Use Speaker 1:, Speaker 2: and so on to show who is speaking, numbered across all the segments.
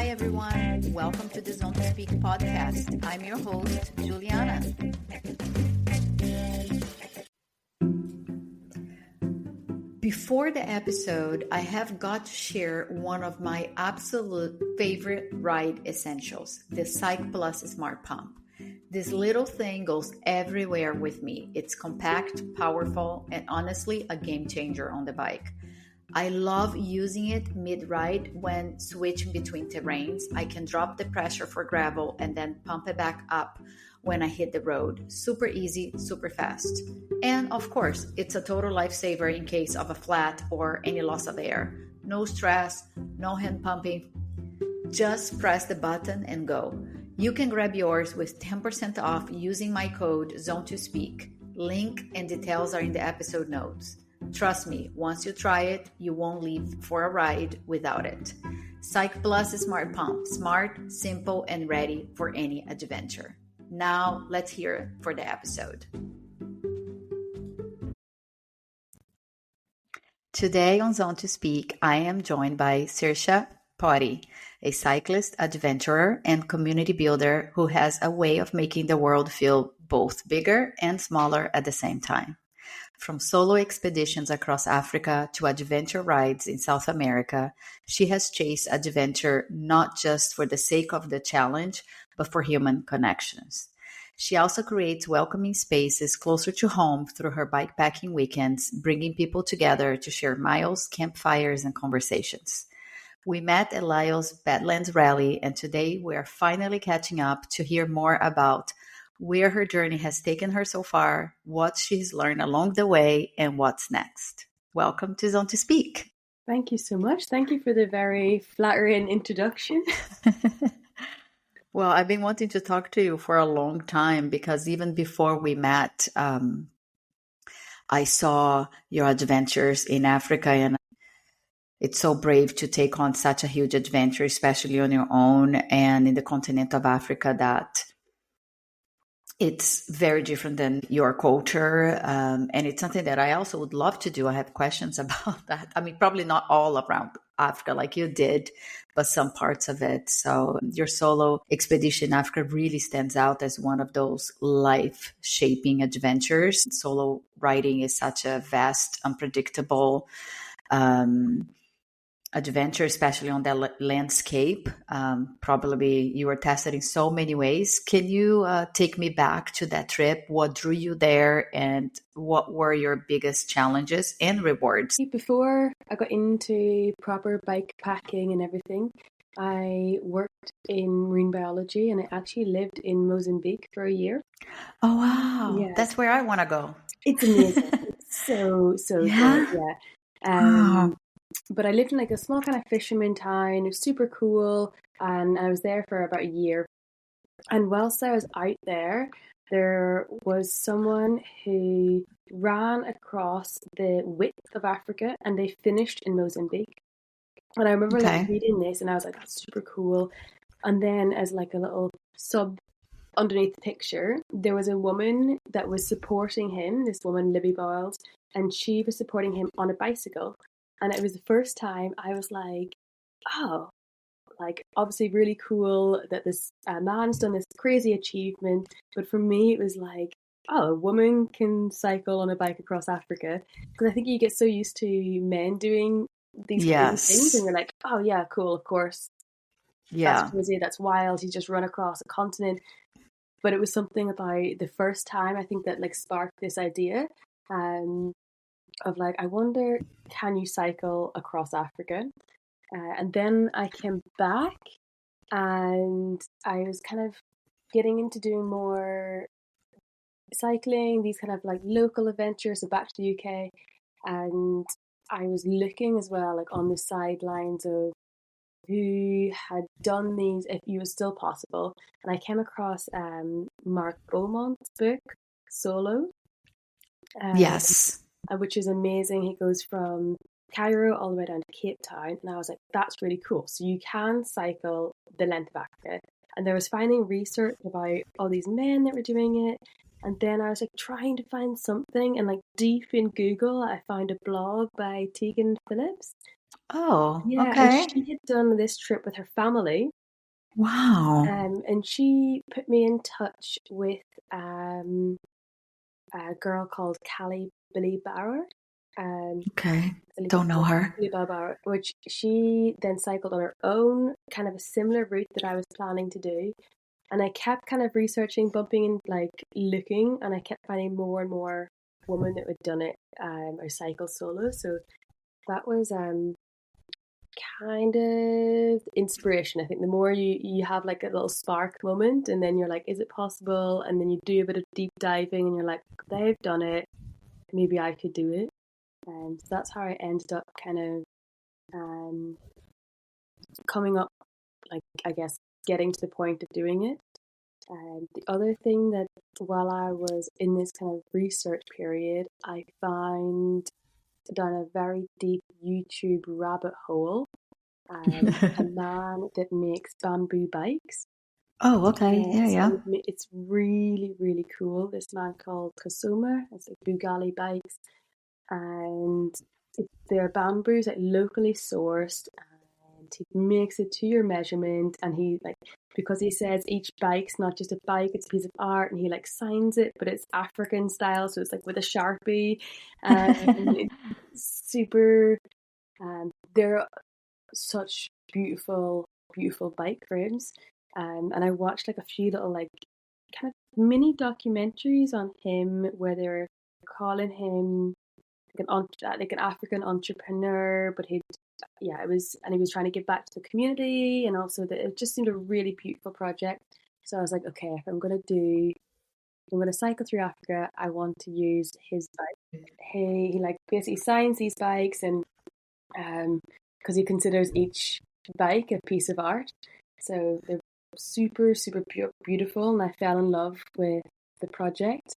Speaker 1: Hi, everyone. Welcome to the Zone to Speak podcast. I'm your host, Juliana. Before the episode, I have got to share one of my absolute favorite ride essentials, the cyclist Smart Pump. This little thing goes everywhere with me. It's compact, powerful, and honestly a game changer on the bike. I love using it mid-ride when switching between terrains. I can drop the pressure for gravel and then pump it back up when I hit the road. Super easy, super fast. And of course, it's a total lifesaver in case of a flat or any loss of air. No stress, no hand pumping. Just press the button and go. You can grab yours with 10% off using my code ZONE2SPEAK. Link and details are in the episode notes. Trust me, once you try it, you won't leave for a ride without it. Cyc Plus Smart Pump. Smart, simple, and ready for any adventure. Now, let's hear it for the episode. Today on Zone to Speak, I am joined by Saoirse Pottie, a cyclist, adventurer, and community builder who has a way of making the world feel both bigger and smaller at the same time. From solo expeditions across Africa to adventure rides in South America, she has chased adventure not just for the sake of the challenge, but for human connections. She also creates welcoming spaces closer to home through her bikepacking weekends, bringing people together to share miles, campfires, and conversations. We met at Lyle's Badlands Rally, and today we are finally catching up to hear more about where her journey has taken her so far, what she's learned along the way, and what's next. Welcome to Zone to Speak.
Speaker 2: Thank you so much. Thank you for the very flattering introduction.
Speaker 1: Well, I've been wanting to talk to you for a long time because even before we met, I saw your adventures in Africa, and it's so brave to take on such a huge adventure, especially on your own and in the continent of Africa, that it's very different than your culture. And it's something that I also would love to do. I have questions about that. I mean, probably not all around Africa like you did, but some parts of it. So your solo expedition in Africa really stands out as one of those life-shaping adventures. Solo riding is such a vast, unpredictable adventure, especially on that landscape. Probably you were tested in so many ways. Can you take me back to that trip? What drew you there and what were your biggest challenges and rewards?
Speaker 2: Before I got into proper bike packing and everything, I worked in marine biology and I actually lived in Mozambique for a year.
Speaker 1: Oh, wow.
Speaker 2: Yes.
Speaker 1: That's where I want to go.
Speaker 2: It's amazing. It's so
Speaker 1: Yeah?
Speaker 2: good. Yeah. But I lived in like a small kind of fisherman town. It was super cool. And I was there for about a year. And whilst I was out there was someone who ran across the width of Africa and they finished in Mozambique. And I remember like reading this and I was like, that's super cool. And then as like a little sub underneath the picture, there was a woman that was supporting him, this woman, Libby Boyles, and she was supporting him on a bicycle. And it was the first time I was like, oh, like obviously really cool that this man's done this crazy achievement. But for me, it was like, oh, a woman can cycle on a bike across Africa. Because I think you get so used to men doing these crazy things and you're like, oh yeah, cool, of course. Yeah. That's crazy, that's wild. He's just run across a continent. But it was something about the first time I think that like sparked this idea. Of like, I wonder, can you cycle across Africa? And then I came back and I was kind of getting into doing more cycling, these kind of like local adventures, so back to the UK. And I was looking as well, like on the sidelines of who had done these, if it was still possible. And I came across Mark Beaumont's book, Solo.
Speaker 1: Yes.
Speaker 2: Which is amazing. He goes from Cairo all the way down to Cape Town. And I was like, that's really cool. So you can cycle the length of Africa. And there was finding research about all these men that were doing it. And then I was like trying to find something. And like deep in Google, I found a blog by Tegan Phillips.
Speaker 1: Oh,
Speaker 2: Yeah, and
Speaker 1: okay.
Speaker 2: she had done this trip with her family,
Speaker 1: Wow.
Speaker 2: and she put me in touch with um, a girl called Callie Billy Barrow. Um,
Speaker 1: Okay.
Speaker 2: Billy
Speaker 1: Don't know her.
Speaker 2: Barrow, which she then cycled on her own, kind of a similar route that I was planning to do. And I kept kind of researching, bumping and like looking, and I kept finding more and more women that had done it or cycle solo. So that was kind of inspiration. I think the more you have like a little spark moment, and then you're like, is it possible? And then you do a bit of deep diving, and you're like, they've done it, maybe I could do it. And so that's how I ended up kind of coming up, like I guess getting to the point of doing it. And the other thing that while I was in this kind of research period, I found down a very deep YouTube rabbit hole a man that makes bamboo bikes.
Speaker 1: Oh, okay. Yeah,
Speaker 2: So
Speaker 1: yeah.
Speaker 2: it's really, really cool. This man called Kasuma, it's like Bugali bikes, and they're bamboos like locally sourced, and he makes it to your measurement, and he like because he says each bike's not just a bike, it's a piece of art, and he like signs it, but it's African style, so it's like with a Sharpie, and it's super. They're such beautiful bike frames. And I watched like a few little like kind of mini documentaries on him where they're calling him like an African entrepreneur, but it was, and he was trying to give back to the community, and also that it just seemed a really beautiful project. So I was like, okay, if I'm gonna cycle through Africa, I want to use his bike. He like basically signs these bikes, and because he considers each bike a piece of art. So they're super beautiful, and I fell in love with the project.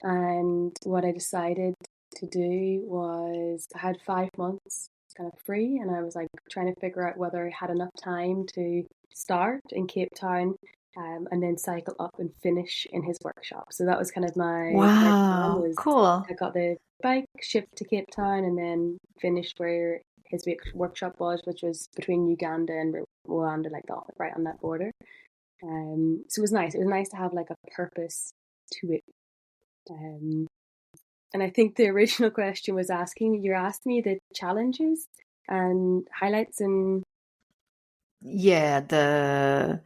Speaker 2: And what I decided to do was I had 5 months kind of free, and I was like trying to figure out whether I had enough time to start in Cape Town. And then cycle up and finish in his workshop. So that was kind of my plan
Speaker 1: Wow.
Speaker 2: was
Speaker 1: Cool.
Speaker 2: I got the bike shipped to Cape Town and then finished where his workshop was, which was between Uganda and Rwanda, like that, right on that border. So it was nice. It was nice to have like a purpose to it. Um, and I think the original question was you're asking me the challenges and highlights and
Speaker 1: Yeah, the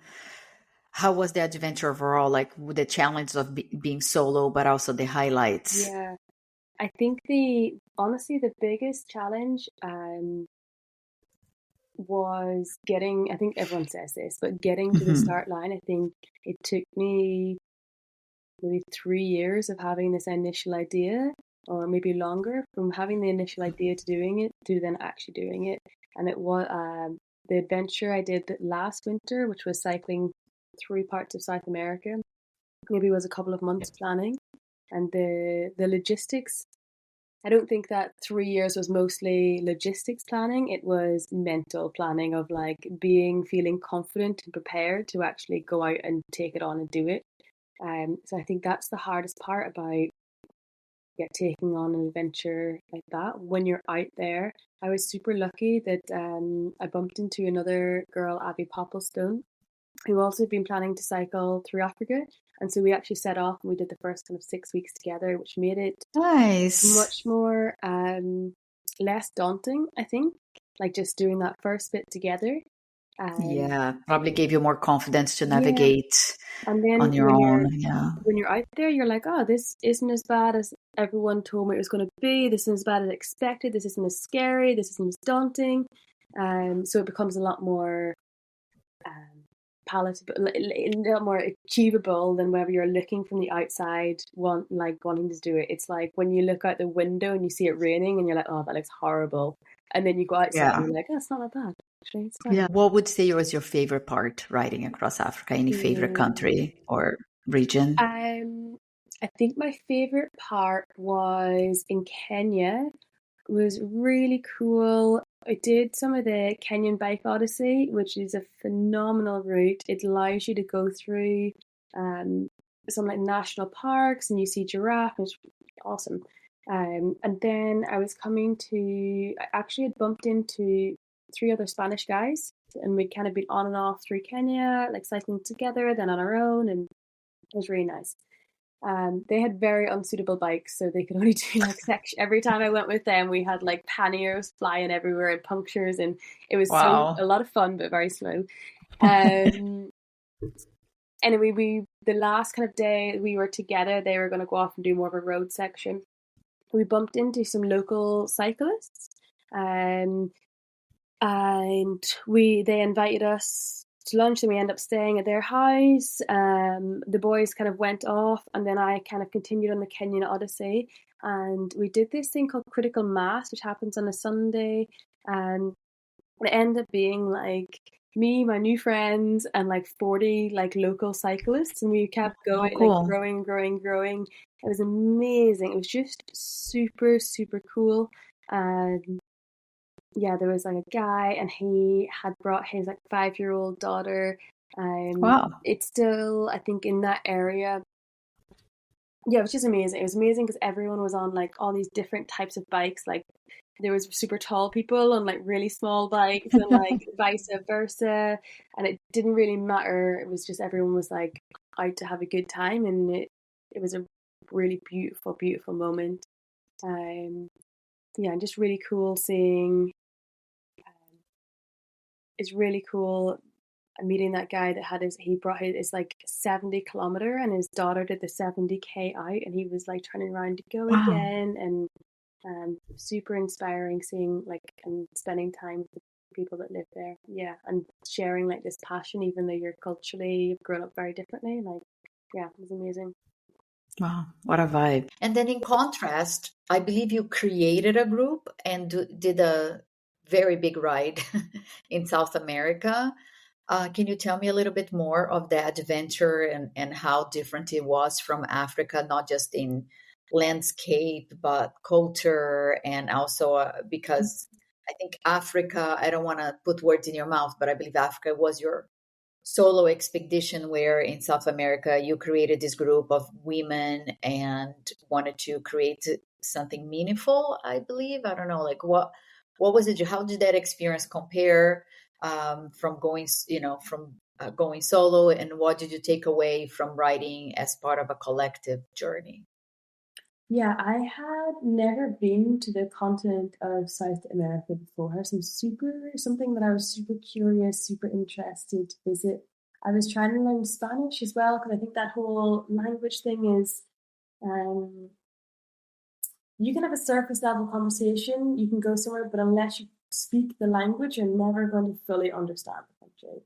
Speaker 1: how was the adventure overall? Like with the challenge of being solo, but also the highlights.
Speaker 2: yeah, I think honestly the biggest challenge was getting, I think everyone says this, but getting to the
Speaker 1: Hmm.
Speaker 2: start line. I think it took me maybe 3 years of having this initial idea, or maybe longer, from having the initial idea to doing it to then actually doing it. And it was the adventure I did last winter, which was cycling 3 parts of South America. Maybe was a couple of months planning, and the logistics. I don't think that 3 years was mostly logistics planning. It was mental planning of like feeling confident and prepared to actually go out and take it on and do it. So I think that's the hardest part about taking on an adventure like that. When you're out there, I was super lucky that I bumped into another girl, Abby Popplestone, who also had been planning to cycle through Africa. And so we actually set off and we did the first kind of 6 weeks together, which made it
Speaker 1: Nice.
Speaker 2: much more less daunting, I think, like just doing that first bit together. Um,
Speaker 1: Yeah, probably gave you more confidence to
Speaker 2: yeah,
Speaker 1: navigate
Speaker 2: and then
Speaker 1: on your own. Yeah.
Speaker 2: when you're out there, you're like, oh, this isn't as bad as everyone told me it was going to be. This isn't as bad as expected. This isn't as scary. This isn't as daunting. So it becomes a lot more um, palatable, a lot more achievable than whenever you're looking from the outside, wanting to do it. It's like when you look out the window and you see it raining, and you're like, oh, that looks horrible. And then you go outside and
Speaker 1: Yeah.
Speaker 2: you're like, oh, it's not that bad. Actually, it's
Speaker 1: Yeah.
Speaker 2: fine.
Speaker 1: What would say was your favorite part riding across Africa? Any favorite
Speaker 2: Mm.
Speaker 1: country or region?
Speaker 2: I think my favorite part was in Kenya. It was really cool. I did some of the Kenyan Bike Odyssey, which is a phenomenal route. It allows you to go through um, some like national parks, and you see giraffe, and it's awesome. And then I actually had bumped into three other Spanish guys, and we'd kind of been on and off through Kenya, like cycling together, then on our own, and it was really nice. They had very unsuitable bikes, so they could only do like section. Every time I went with them, we had like panniers flying everywhere and punctures, and it was a lot of fun, but very slow. Um, anyway, the last kind of day we were together, they were going to go off and do more of a road section. We bumped into some local cyclists, and they invited us to lunch, and we ended up staying at their house. The boys kind of went off, and then I kind of continued on the Kenyan Odyssey, and we did this thing called critical mass, which happens on a Sunday, and it ended up being like me, my new friends, and like 40 like local cyclists, and we kept going, like growing. It was amazing. It was just super, super cool. Yeah, there was like a guy, and he had brought his like 5-year-old daughter. It's still, I think, in that area. Yeah, it was just amazing. It was amazing because everyone was on like all these different types of bikes. Like there was super tall people on like really small bikes, and like vice versa. And it didn't really matter. It was just everyone was like out to have a good time, and it was a really beautiful, beautiful moment. Yeah, and just really cool seeing. It's really cool meeting that guy that he brought his like 70-kilometer, and his daughter did the 70K out, and he was like turning around to go again, and super inspiring seeing like and spending time with the people that live there. Yeah, and sharing like this passion, even though you've grown up very differently. Like, yeah, it was amazing.
Speaker 1: Wow, what a vibe. And then in contrast, I believe you created a group and did a very big ride in South America. Can you tell me a little bit more of the adventure and how different it was from Africa, not just in landscape, but culture, and also because I think Africa, I don't want to put words in your mouth, but I believe Africa was your solo expedition where in South America you created this group of women and wanted to create something meaningful, I believe. I don't know, like what was it? How did that experience compare from going, going solo, and what did you take away from writing as part of a collective journey?
Speaker 2: Yeah, I had never been to the continent of South America before. Something that I was super curious, super interested to visit. I was trying to learn Spanish as well, because I think that whole language thing is, you can have a surface level conversation, you can go somewhere, but unless you speak the language, you're never going to fully understand the country.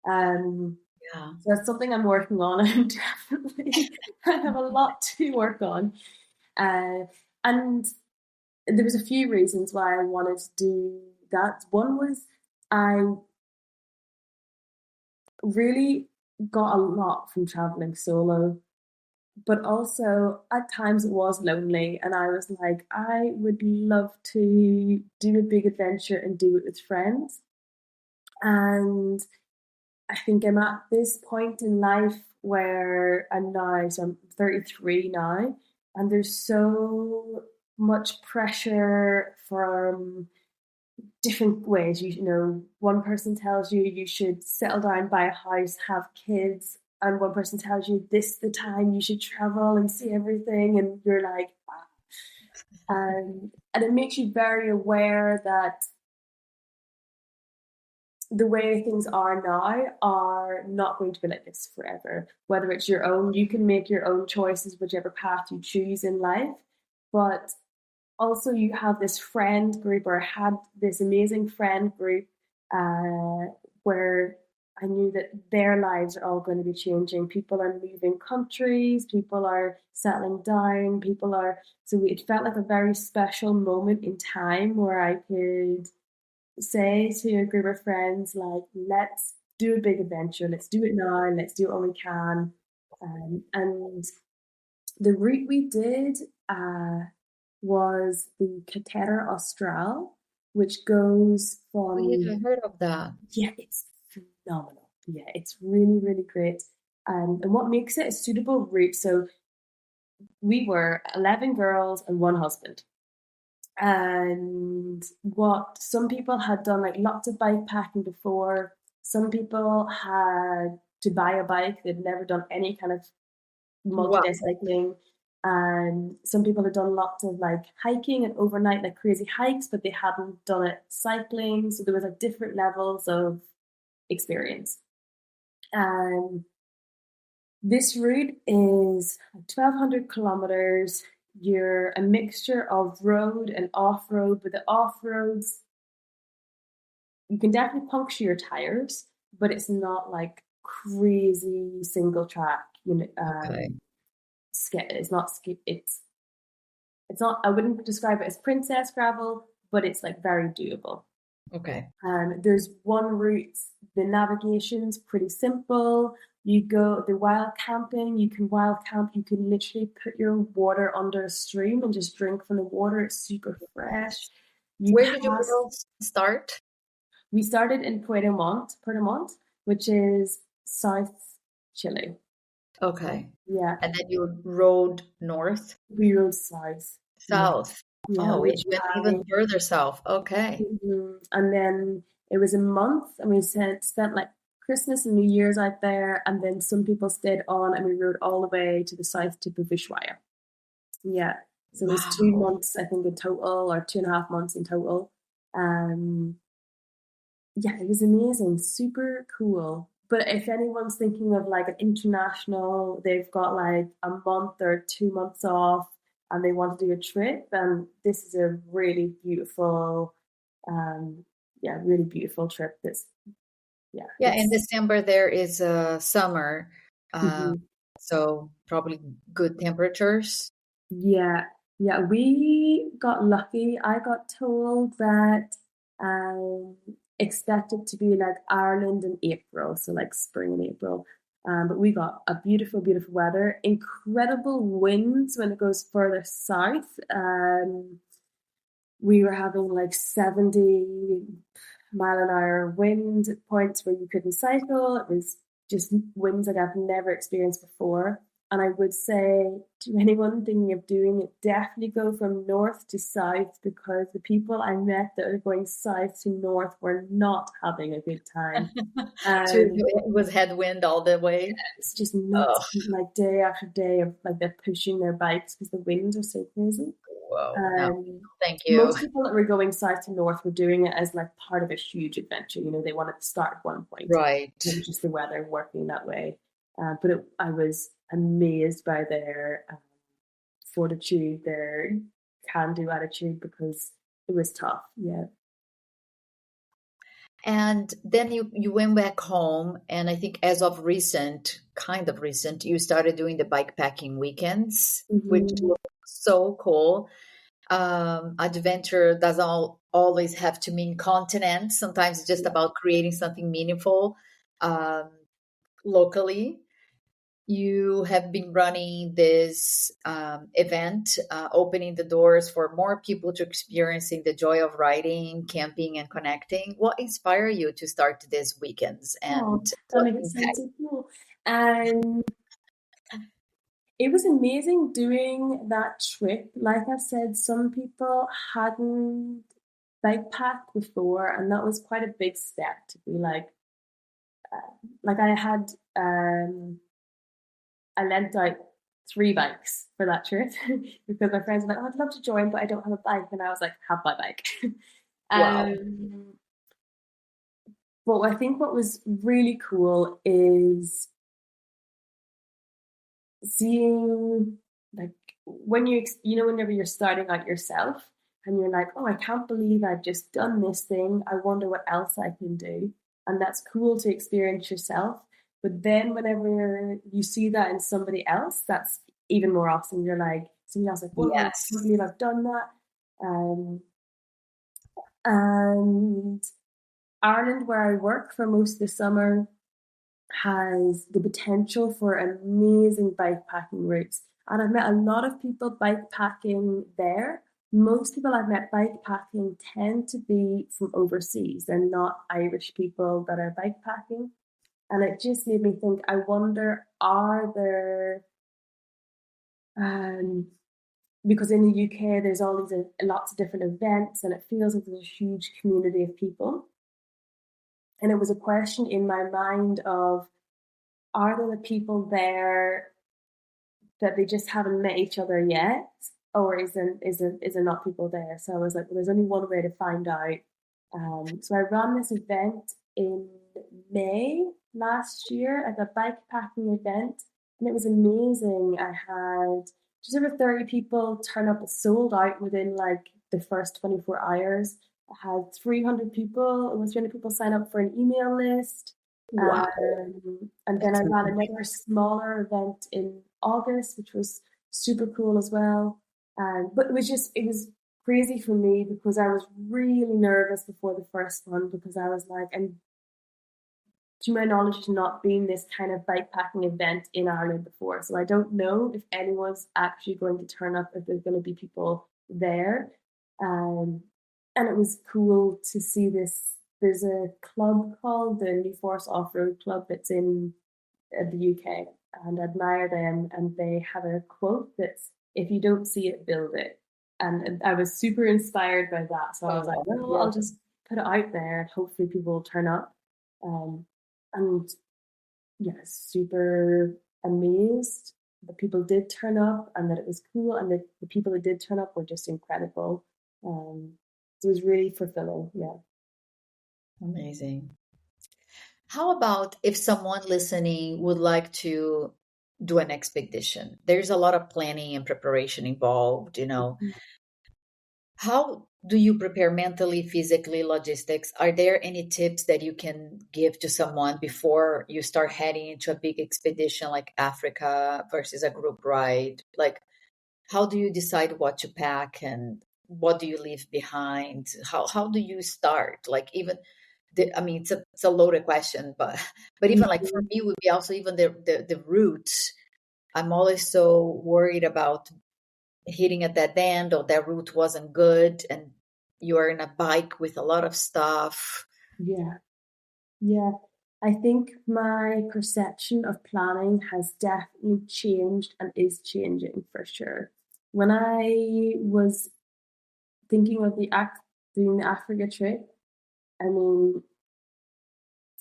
Speaker 1: Yeah.
Speaker 2: So that's something I'm working on. I have a lot to work on. And there was a few reasons why I wanted to do that. One was I really got a lot from traveling solo, but also at times it was lonely, and I was like, I would love to do a big adventure and do it with friends. And I think I'm at this point in life where so I'm 33 now, and there's so much pressure from different ways. One person tells you you should settle down, buy a house, have kids, and one person tells you this is the time you should travel and see everything, and you're like, and it makes you very aware that the way things are now are not going to be like this forever. Whether it's your own, you can make your own choices, whichever path you choose in life. But also you have this friend group, or had this amazing friend group where I knew that their lives are all going to be changing. People are moving countries, people are settling down, so it felt like a very special moment in time where I could say to a group of friends, like, let's do a big adventure, let's do it now, and let's do it when we can. And the route we did was the Cathedra Austral, which goes from...
Speaker 1: Oh, yeah, I heard of that.
Speaker 2: Yeah, it's phenomenal. Yeah, it's really, really great. And what makes it a suitable route, so we were 11 girls and one husband. And what some people had done, like lots of bike packing before, some people had to buy a bike. They'd never done any kind of
Speaker 1: Wow.
Speaker 2: multi-day cycling. And some people had done lots of like hiking and overnight like crazy hikes, but they hadn't done it cycling. So there was like different levels of experience. And this route is 1,200 kilometers. You're a mixture of road and off-road, but the off-roads, you can definitely puncture your tires, but it's not like crazy single track,
Speaker 1: Okay.
Speaker 2: it's not, it's not, I wouldn't describe it as princess gravel, but it's like very doable.
Speaker 1: Okay.
Speaker 2: There's one route, the navigation's pretty simple. You go the wild camping, you can wild camp, you can literally put your water under a stream and just drink from the water. It's super fresh. You
Speaker 1: Where did you
Speaker 2: pass,
Speaker 1: girls start?
Speaker 2: we started in Puerto Montt, which is South Chile.
Speaker 1: Okay.
Speaker 2: Yeah,
Speaker 1: And then you rode north,
Speaker 2: we rode south. Yeah,
Speaker 1: south.
Speaker 2: yeah,
Speaker 1: Oh, it
Speaker 2: which
Speaker 1: went
Speaker 2: I
Speaker 1: even further south. Okay.
Speaker 2: And then it was a month, and we spent like Christmas and New Year's out there, and then some people stayed on, and we rode all the way to the south tip of Ushuaia. Yeah, so it was two
Speaker 1: Wow.
Speaker 2: months, I think, in total, or 2.5 months in total. Um, yeah, it was amazing, super cool. But if anyone's thinking of like an international, they've got like a month or 2 months off, and they want to do a trip, then this is a really beautiful really beautiful trip.
Speaker 1: Yeah, in
Speaker 2: It's
Speaker 1: December there is summer, uh,
Speaker 2: mhm.
Speaker 1: so probably good temperatures.
Speaker 2: Yeah, yeah. We got lucky. I got told that um expected to be like Ireland in April, so like spring in April. But we got a beautiful, beautiful weather, incredible winds when it goes further south. We were having like 70-mile-an-hour wind at points where you couldn't cycle. It was just winds like I've never experienced before. And I would say to anyone thinking of doing it, definitely go from north to south, because the people I met that are going south to north were not having a good time.
Speaker 1: So
Speaker 2: Um,
Speaker 1: it was headwind all the way.
Speaker 2: it's just
Speaker 1: Oh,
Speaker 2: nuts, like day after day of like they're pushing their bikes because the winds are so crazy.
Speaker 1: whoa. No,
Speaker 2: Um,
Speaker 1: thank you.
Speaker 2: Most people that were going south to north were doing it as like part of a huge adventure. You know, they wanted to start at one point.
Speaker 1: Right.
Speaker 2: And it was just the weather working that way. I was amazed by their fortitude, their can-do attitude, because it was tough. Yeah.
Speaker 1: And then you went back home, and I think as of recent, kind of recent, you started doing the bike packing weekends, which
Speaker 2: Hmm.
Speaker 1: look so cool. Adventure doesn't always have to mean continent. Sometimes it's just
Speaker 2: Yeah.
Speaker 1: about creating something meaningful um, locally. You have been running this event, opening the doors for more people to experiencing the joy of riding, camping, and connecting. What inspired you to start these weekends,
Speaker 2: Oh,
Speaker 1: and
Speaker 2: that
Speaker 1: what
Speaker 2: makes it sound
Speaker 1: impact?
Speaker 2: so cool. And it was amazing doing that trip. Like I said, some people hadn't backpacked before, and that was quite a big step to be like I had I lent out 3 bikes for that trip because my friends were like, "Oh, I'd love to join, but I don't have a bike," and I was like, "Have my bike."
Speaker 1: Wow.
Speaker 2: um, but I think what was really cool is seeing like when whenever you're starting out yourself and you're like, oh, I can't believe I've just done this thing, I wonder what else I can do. And that's cool to experience yourself, but then whenever you see that in somebody else, that's even more awesome. You're like, somebody else like, whoa, I can't
Speaker 1: Yes.
Speaker 2: believe I've done that. And Ireland, where I work for most of the summer, has the potential for amazing bikepacking routes. And I've met a lot of people bikepacking there. Most people I've met bikepacking tend to be from overseas. They're not Irish people that are bikepacking. And it just made me think, I wonder, are there Because in the UK there's all these lots of different events, and it feels like there's a huge community of people. And it was a question in my mind of, are there the people there that they just haven't met each other yet, or is there not people there? So I was like, well, there's only one way to find out. So I ran this event in May last year, like a bike packing event, and it was amazing. I had just over 30 people turn up. It sold out within like the first 24 hours. I had 300 people, almost 300 people sign up for an email list.
Speaker 1: Wow.
Speaker 2: And then I ran another smaller event in August, which was super cool as well. But it was crazy for me because I was really nervous before the first one, because I was like, and to my knowledge, there's not been this kind of bikepacking event in Ireland before. So I don't know if anyone's actually going to turn up, if there's going to be people there. And it was cool to see this. There's a club called the New Forest Off-Road Club that's in the UK, and I admire them. And they have a quote that's, if you don't see it, build it. And I was super inspired by that. So I was like, well, I'll just put it out there and hopefully people will turn up. And yeah, super amazed that people did turn up and that it was cool, and that the people that did turn up were just incredible. It was really fulfilling. Yeah.
Speaker 1: Amazing. How about if someone listening would like to do an expedition? There's a lot of planning and preparation involved, How do you prepare mentally, physically, logistics? Are there any tips that you can give to someone before you start heading into a big expedition like Africa versus a group ride? Like, how do you decide what to pack and what do you leave behind? How do you start? Like, even it's a loaded question, but even like for me would be also even the routes. I'm always so worried about hitting a dead end, or that route wasn't good and you are in a bike with a lot of stuff.
Speaker 2: Yeah. I think my perception of planning has definitely changed and is changing for sure. When I was thinking of doing the Africa trip, I mean,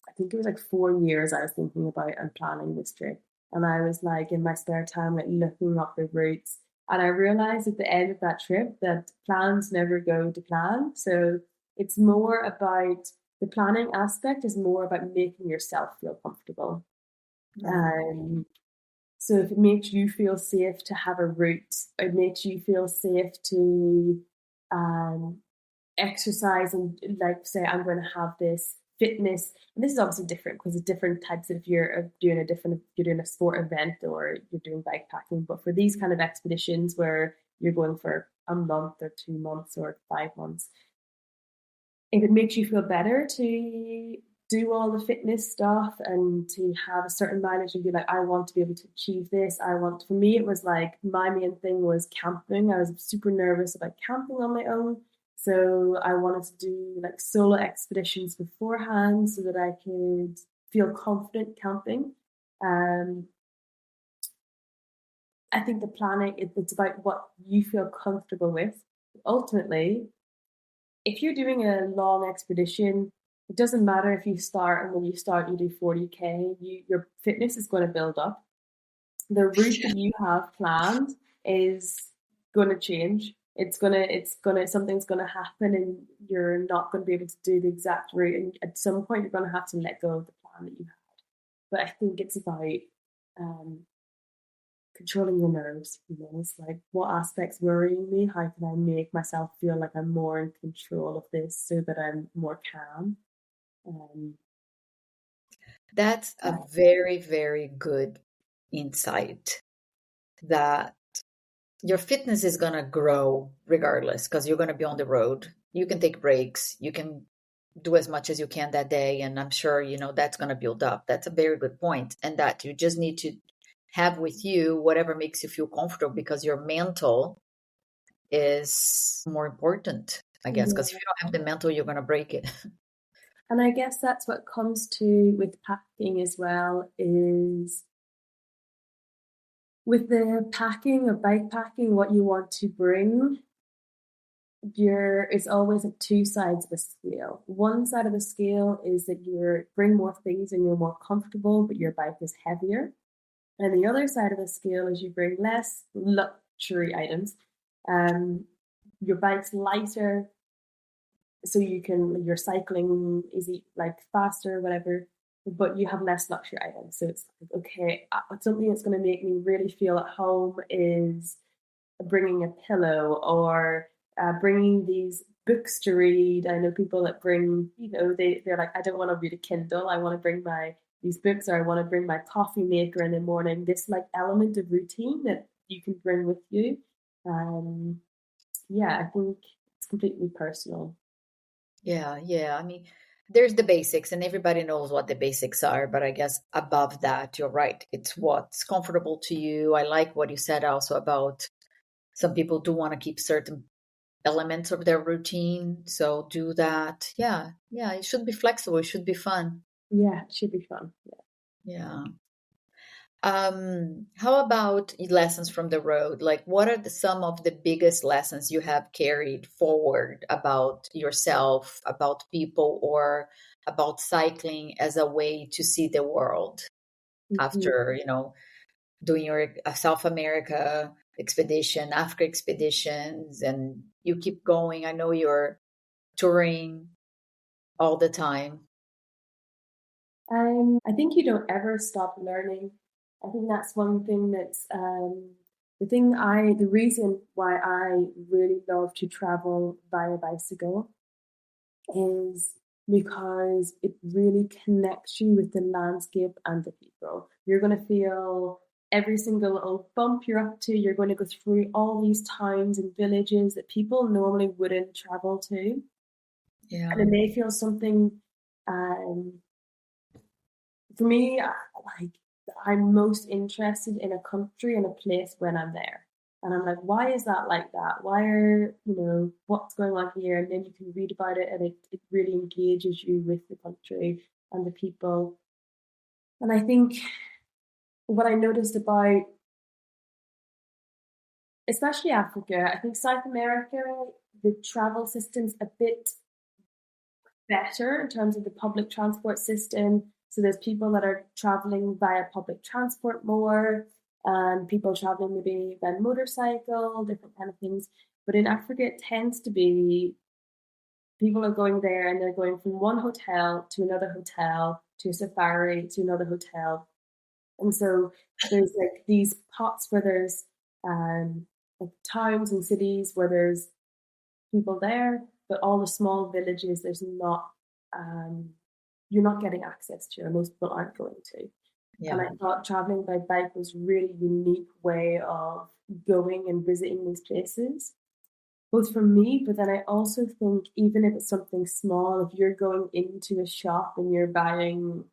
Speaker 2: I think it was like 4 years I was thinking about and planning this trip. And I was like in my spare time, like looking up the routes. And I realized at the end of that trip that plans never go to plan. So it's more about, the planning aspect is more about making yourself feel comfortable. So if it makes you feel safe to have a route, it makes you feel safe to exercise, and like say, I'm going to have this fitness. And this is obviously different because it's different types of, if you're doing a sport event or you're doing bikepacking. But for these kind of expeditions where you're going for a month or 2 months or 5 months, if it makes you feel better to do all the fitness stuff and to have a certain mileage and be like, I want to be able to achieve this. For me, it was like, my main thing was camping. I was super nervous about camping on my own. So I wanted to do like solo expeditions beforehand so that I could feel confident camping. I think the planning, it's about what you feel comfortable with. Ultimately, if you're doing a long expedition, it doesn't matter if you start and when you start you do 40K, your fitness is going to build up. The route that you have planned is going to change. Something's going to happen and you're not going to be able to do the exact route. And at some point you're going to have to let go of the plan that you had. But I think it's about controlling your nerves. It's like, what aspects worrying me? How can I make myself feel like I'm more in control of this so that I'm more calm?
Speaker 1: That's a very, very good insight, that your fitness is going to grow regardless, because you're going to be on the road. You can take breaks. You can do as much as you can that day. And I'm sure, that's going to build up. That's a very good point. And that you just need to have with you whatever makes you feel comfortable, because your mental is more important, I guess, because if you don't have the mental, you're going to break it.
Speaker 2: And I guess that's what comes to with packing as well, is With the packing of bike packing, what you want to bring, it's always at two sides of the scale. One side of the scale is that you bring more things and you're more comfortable, but your bike is heavier. And the other side of the scale is you bring less luxury items. Your bike's lighter, so your cycling is like faster, whatever, but you have less luxury items. So it's like, okay, something that's going to make me really feel at home is bringing a pillow or bringing these books to read. I know people that bring, they're like, I don't want to read a Kindle. I want to bring these books, or I want to bring my coffee maker in the morning. This like element of routine that you can bring with you. I think it's completely personal.
Speaker 1: Yeah. I mean, there's the basics, and everybody knows what the basics are. But I guess above that, you're right. It's what's comfortable to you. I like what you said also about some people do want to keep certain elements of their routine. So do that. Yeah. It should be flexible. It should be fun.
Speaker 2: Yeah, it should be fun.
Speaker 1: Yeah. How about lessons from the road? Like, what are some of the biggest lessons you have carried forward about yourself, about people, or about cycling as a way to see the world after, doing your South America expedition, Africa expeditions, and you keep going. I know you're touring all the time.
Speaker 2: I think you don't ever stop learning. I think that's one thing that's the reason why I really love to travel via bicycle is because it really connects you with the landscape and the people. You're going to feel every single little bump you're up to. You're going to go through all these towns and villages that people normally wouldn't travel to.
Speaker 1: Yeah.
Speaker 2: And it may feel something, for me, like I'm most interested in a country and a place when I'm there. And I'm like, why is that like that? Why are, what's going on here? And then you can read about it, and it really engages you with the country and the people. And I think what I noticed about, especially Africa, I think South America, the travel system's a bit better in terms of the public transport system. So there's people that are traveling via public transport more, and people traveling maybe by motorcycle, different kind of things. But in Africa, it tends to be people are going there and they're going from one hotel to another hotel to a safari to another hotel. And so there's like these pots where there's like towns and cities where there's people there, but all the small villages there's not you're not getting access to, and most people aren't going to.
Speaker 1: Yeah.
Speaker 2: And I thought traveling by bike was a really unique way of going and visiting these places, both for me, but then I also think even if it's something small, if you're going into a shop and you're buying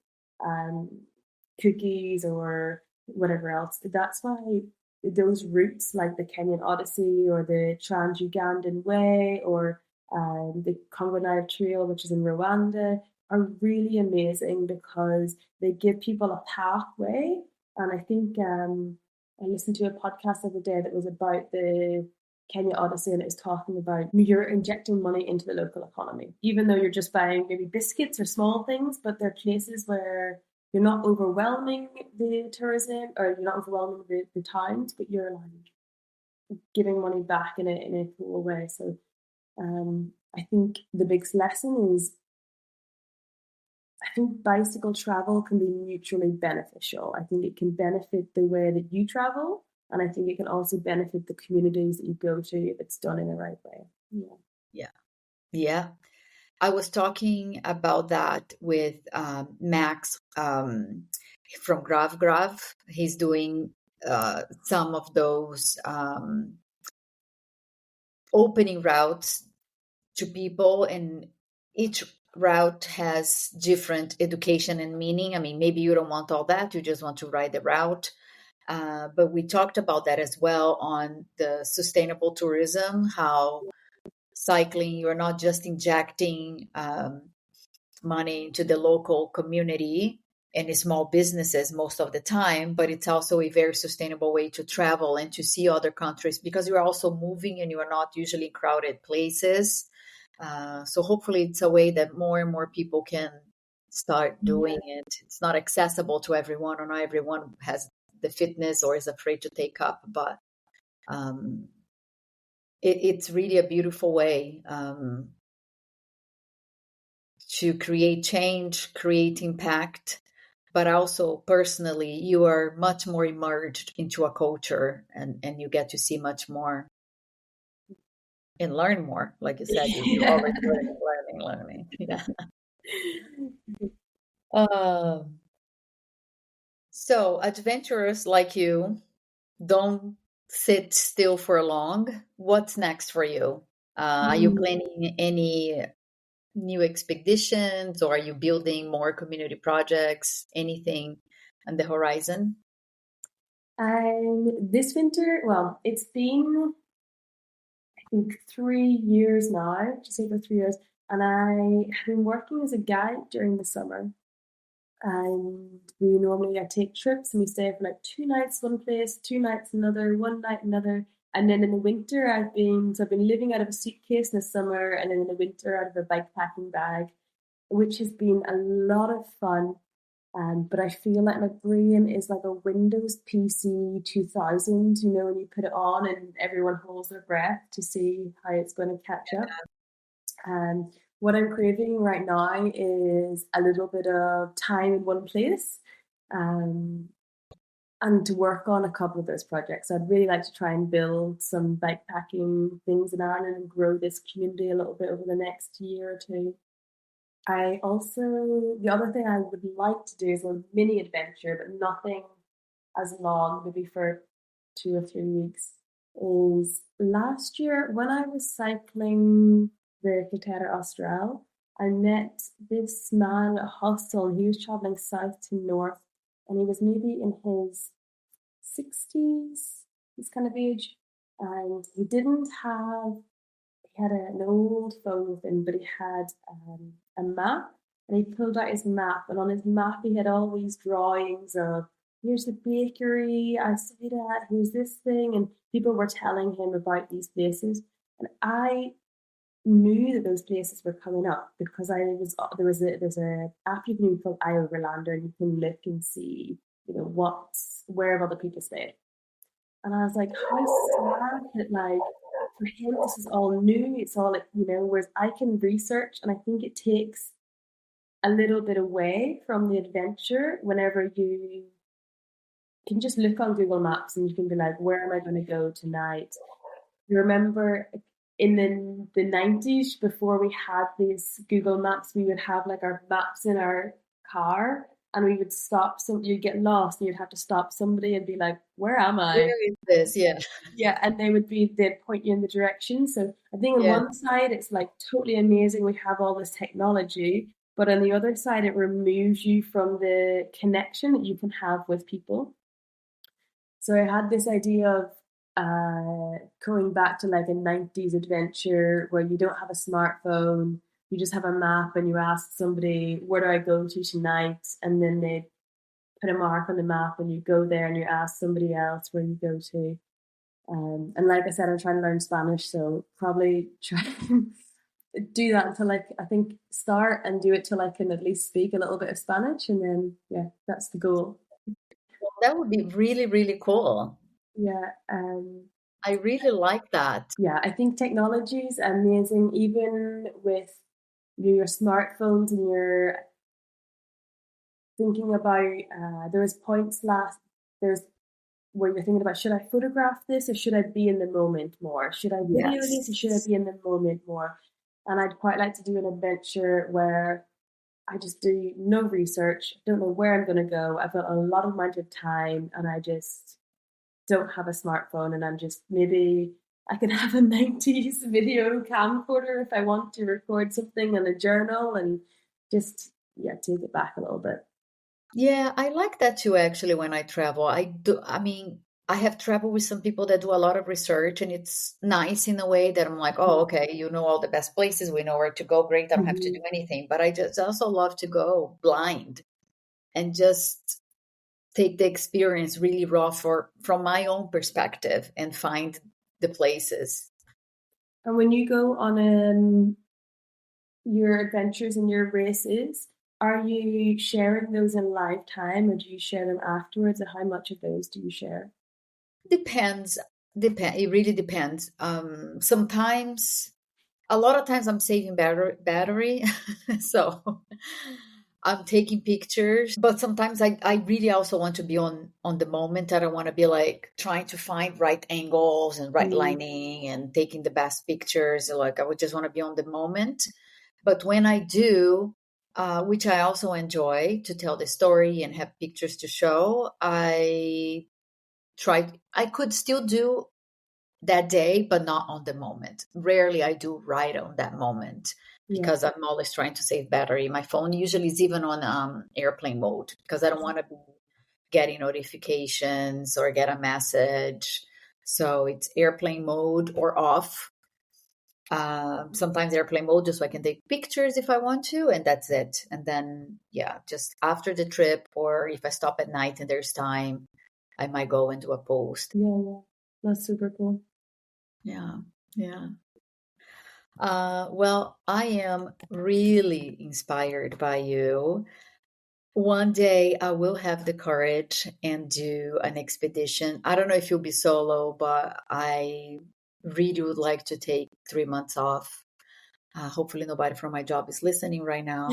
Speaker 2: cookies or whatever else, that's why those routes like the Kenyan Odyssey or the Trans-Ugandan Way or the Congo-Nile Trail, which is in Rwanda, are really amazing because they give people a pathway. And I think I listened to a podcast the other day that was about the Kenya Odyssey, and it was talking about you're injecting money into the local economy, even though you're just buying maybe biscuits or small things, but there are places where you're not overwhelming the tourism or you're not overwhelming the towns, but you're like giving money back in a cool way. So I think the biggest lesson is I think bicycle travel can be mutually beneficial. I think it can benefit the way that you travel, and I think it can also benefit the communities that you go to if it's done in the right way.
Speaker 1: Yeah. I was talking about that with Max from Grav. He's doing some of those opening routes to people, and each route has different education and meaning. I mean, maybe you don't want all that, you just want to ride the route. But we talked about that as well on the sustainable tourism, how cycling, you're not just injecting money into the local community and small businesses most of the time, but it's also a very sustainable way to travel and to see other countries, because you're also moving and you are not usually in crowded places. So hopefully it's a way that more and more people can start doing it. It's not accessible to everyone, or not everyone has the fitness or is afraid to take up, but it's really a beautiful way to create change, create impact, but also personally, you are much more immersed into a culture, and you get to see much more and learn more. Like you said, you're always learning. Yeah. So adventurers like you don't sit still for long. What's next for you? Are you planning any new expeditions, or are you building more community projects? Anything on the horizon?
Speaker 2: This winter, well, it's been I think 3 years now, just over 3 years, and I have been working as a guide during the summer. And I take trips and we stay for like 2 nights one place, 2 nights another, one night another. And then in the winter, I've been living out of a suitcase in the summer, and then in the winter out of a bikepacking bag, which has been a lot of fun. But I feel like my brain is like a Windows PC 2000, when you put it on and everyone holds their breath to see how it's going to catch up. What I'm craving right now is a little bit of time in one place, and to work on a couple of those projects. I'd really like to try and build some bikepacking things in Ireland and grow this community a little bit over the next year or two. The other thing I would like to do is a mini adventure, but nothing as long, maybe for 2 or 3 weeks, is last year when I was cycling the Caldera Austral, I met this man at a hostel, and he was traveling south to north, and he was maybe in his 60s, this kind of age, and he had an old phone with him, but he had a map, and he pulled out his map, and on his map he had all these drawings of, here's the bakery I stayed at, here's this thing, and people were telling him about these places, and I knew that those places were coming up because there's a app you can use called iOverlander, and you can look and see where have other people stayed, and I was like, how sad that, like, for him this is all new, it's all like, whereas I can research, and I think it takes a little bit away from the adventure whenever you can just look on Google Maps and you can be like, where am I going to go tonight? You remember in the 90s, before we had these Google Maps, we would have like our maps in our car, and we would stop. So you'd get lost and you'd have to stop somebody and be like, where am I?
Speaker 1: Where is this? Yeah.
Speaker 2: Yeah, and they'd point you in the direction. So I think on one side it's like totally amazing we have all this technology, but on the other side it removes you from the connection that you can have with people. So I had this idea of going back to like a 90s adventure where you don't have a smartphone, you just have a map, and you ask somebody, where do I go to tonight? And then they put a mark on the map, and you go there and you ask somebody else where you go to. And like I said, I'm trying to learn Spanish, so probably try and do that until I think start and do it till I can at least speak a little bit of Spanish, and then that's the goal.
Speaker 1: Well, that would be really, really cool.
Speaker 2: Yeah.
Speaker 1: I really like that.
Speaker 2: Yeah, I think technology is amazing, even with your smartphones, and you're thinking about, there's where you're thinking about, should I photograph this or should I be in the moment more? Should I video this or should I be in the moment more? And I'd quite like to do an adventure where I just do no research, don't know where I'm going to go. I've got a lot of amount of time, and I just don't have a smartphone, and I'm just, maybe I can have a 90s video camcorder if I want to record something in a journal, and just take it back a little bit.
Speaker 1: Yeah, I like that too, actually, when I travel. I I have traveled with some people that do a lot of research, and it's nice in a way that I'm like, oh, okay, you know all the best places, we know where to go, great, I don't have to do anything. But I just also love to go blind and just take the experience really raw from my own perspective and find the places.
Speaker 2: And when you go on your adventures and your races, are you sharing those in live time, or do you share them afterwards? And how much of those do you share?
Speaker 1: Depends. It really depends. Sometimes, a lot of times I'm saving battery. So I'm taking pictures, but sometimes I really also want to be on the moment. I don't want to be like trying to find right angles and right lighting and taking the best pictures. Like I would just want to be on the moment. But when I do, which I also enjoy to tell the story and have pictures to show, I could still do that day, but not on the moment. Rarely I do right on that moment because I'm always trying to save battery. My phone usually is even on airplane mode because I don't want to be getting notifications or get a message. So it's airplane mode or off. Sometimes airplane mode just so I can take pictures if I want to, and that's it. And then, just after the trip, or if I stop at night and there's time, I might go and do a post.
Speaker 2: Yeah, that's super cool.
Speaker 1: Yeah. Well, I am really inspired by you. One day I will have the courage and do an expedition. I don't know if you'll be solo, but I really would like to take 3 months off. Hopefully nobody from my job is listening right now.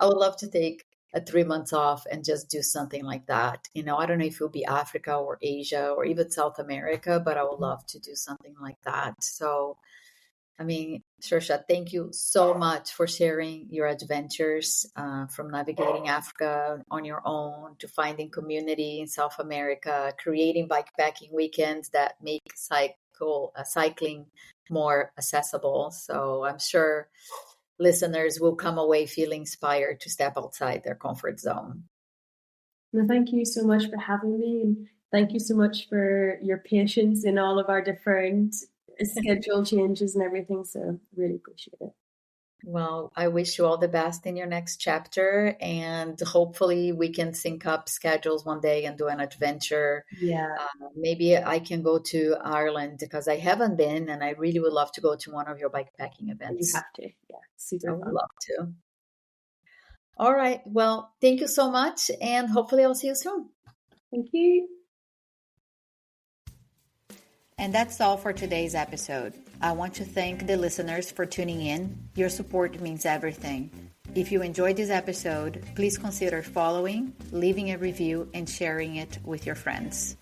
Speaker 1: I would love to take 3 months off and just do something like that. I don't know if it'll be Africa or Asia or even South America, but I would love to do something like that. So, Saoirse, thank you so much for sharing your adventures, from navigating Africa on your own to finding community in South America, creating bikepacking weekends that make cycling more accessible. So I'm sure listeners will come away feeling inspired to step outside their comfort zone.
Speaker 2: Well, thank you so much for having me, and thank you so much for your patience in all of our different schedule changes and everything. So really appreciate it.
Speaker 1: Well, I wish you all the best in your next chapter, and hopefully we can sync up schedules one day and do an adventure.
Speaker 2: Yeah.
Speaker 1: Maybe I can go to Ireland because I haven't been, and I really would love to go to one of your bikepacking events.
Speaker 2: You have to. Yeah, super
Speaker 1: I would
Speaker 2: fun.
Speaker 1: love to. All right. Well, thank you so much, and hopefully I'll see you soon.
Speaker 2: Thank you.
Speaker 1: And that's all for today's episode. I want to thank the listeners for tuning in. Your support means everything. If you enjoyed this episode, please consider following, leaving a review, and sharing it with your friends.